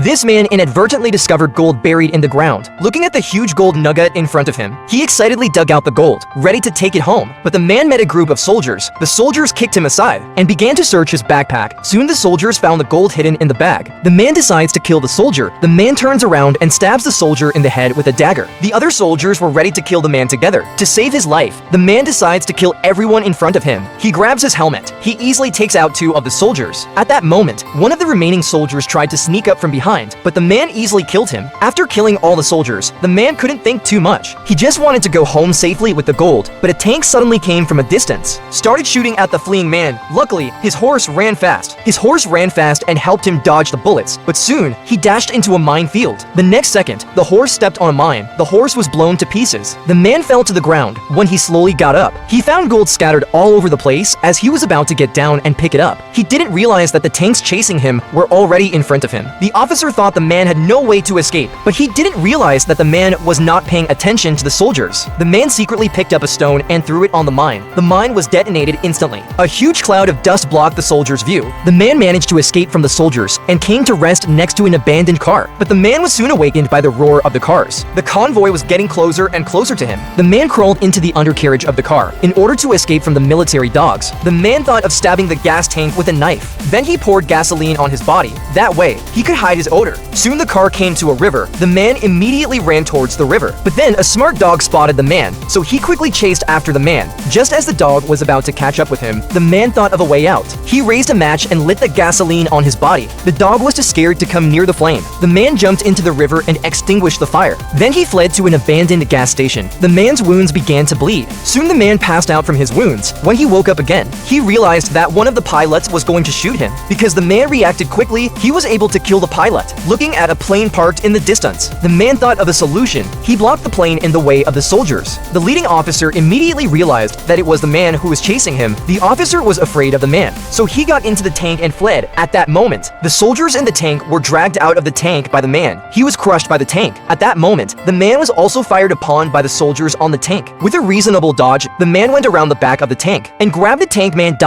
This man inadvertently discovered gold buried in the ground. Looking at the huge gold nugget in front of him, he excitedly dug out the gold, ready to take it home. But the man met a group of soldiers. The soldiers kicked him aside and began to search his backpack. Soon the soldiers found the gold hidden in the bag. The man decides to kill the soldier. The man turns around and stabs the soldier in the head with a dagger. The other soldiers were ready to kill the man together. To save his life, the man decides to kill everyone in front of him. He grabs his helmet. He easily takes out 2 of the soldiers. At that moment, one of the remaining soldiers tried to sneak up from behind, but the man easily killed him. After killing all the soldiers, the man couldn't think too much. He just wanted to go home safely with the gold, but a tank suddenly came from a distance, started shooting at the fleeing man. Luckily, his horse ran fast. His horse ran fast and helped him dodge the bullets, but soon, he dashed into a minefield. The next second, the horse stepped on a mine. The horse was blown to pieces. The man fell to the ground. When he slowly got up, he found gold scattered all over the place. As he was about to get down and pick it up, he didn't realize that the tanks chasing him were already in front of him. The officer thought the man had no way to escape, but he didn't realize that the man was not paying attention to the soldiers. The man secretly picked up a stone and threw it on the mine. The mine was detonated instantly. A huge cloud of dust blocked the soldiers' view. The man managed to escape from the soldiers and came to rest next to an abandoned car, but the man was soon awakened by the roar of the cars. The convoy was getting closer and closer to him. The man crawled into the undercarriage of the car in order to escape from the military dogs. The man thought of stabbing the gas tank with a knife. Then he poured gasoline on his body. That way, he could hide his odor. Soon the car came to a river. The man immediately ran towards the river. But then a smart dog spotted the man, so he quickly chased after the man. Just as the dog was about to catch up with him, the man thought of a way out. He raised a match and lit the gasoline on his body. The dog was too scared to come near the flame. The man jumped into the river and extinguished the fire. Then he fled to an abandoned gas station. The man's wounds began to bleed. Soon the man passed out from his wounds. When he woke up again, he realized that one of the pilots was going to shoot him. Because the man reacted quickly, he was able to kill the pilot. Looking at a plane parked in the distance, the man thought of a solution. He blocked the plane in the way of the soldiers. The leading officer immediately realized that it was the man who was chasing him. The officer was afraid of the man, so he got into the tank and fled. At that moment, the soldiers in the tank were dragged out of the tank by the man. He was crushed by the tank. At that moment, the man was also fired upon by the soldiers on the tank. With a reasonable dodge, the man went around the back of the tank and grabbed the tank man.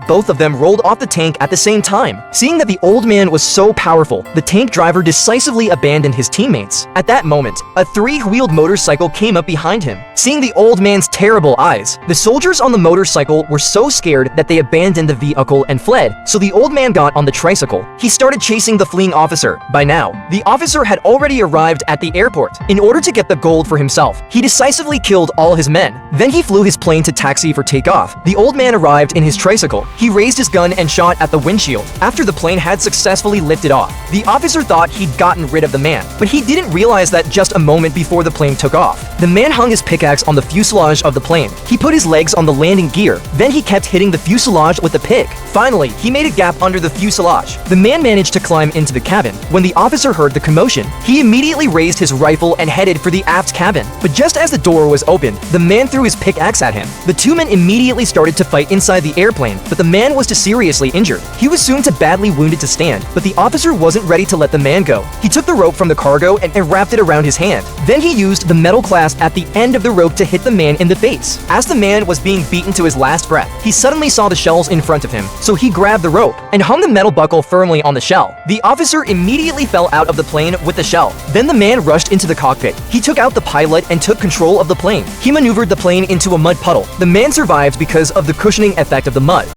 Both of them rolled off the tank at the same time. Seeing that the old man was so powerful, the tank driver decisively abandoned his teammates. At that moment, a 3-wheeled motorcycle came up behind him. Seeing the old man's terrible eyes, the soldiers on the motorcycle were so scared that they abandoned the vehicle and fled, so the old man got on the tricycle. He started chasing the fleeing officer. By now, the officer had already arrived at the airport. In order to get the gold for himself, he decisively killed all his men. Then he flew his plane to taxi for takeoff. The old man arrived in his tricycle. He raised his gun and shot at the windshield. After the plane had successfully lifted off, the officer thought he'd gotten rid of the man, but he didn't realize that just a moment before the plane took off, the man hung his pickaxe on the fuselage of the plane. He put his legs on the landing gear. Then he kept hitting the fuselage with the pick. Finally, he made a gap under the fuselage. The man managed to climb into the cabin. When the officer heard the commotion, he immediately raised his rifle and headed for the aft cabin. But just as the door was opened, the man threw his pickaxe at him. The 2 men immediately started to fight inside the airplane, but the man was too seriously injured. He was soon too badly wounded to stand, but the officer wasn't ready to let the man go. He took the rope from the cargo and wrapped it around his hand. Then he used the metal clasp at the end of the rope to hit the man in the face. As the man was being beaten to his last breath, he suddenly saw the shells in front of him, so he grabbed the rope and hung the metal buckle firmly on the shell. The officer immediately fell out of the plane with the shell. Then the man rushed into the cockpit. He took out the pilot and took control of the plane. He maneuvered the plane into a mud puddle. The man survived because of the cushioning effect of the mud.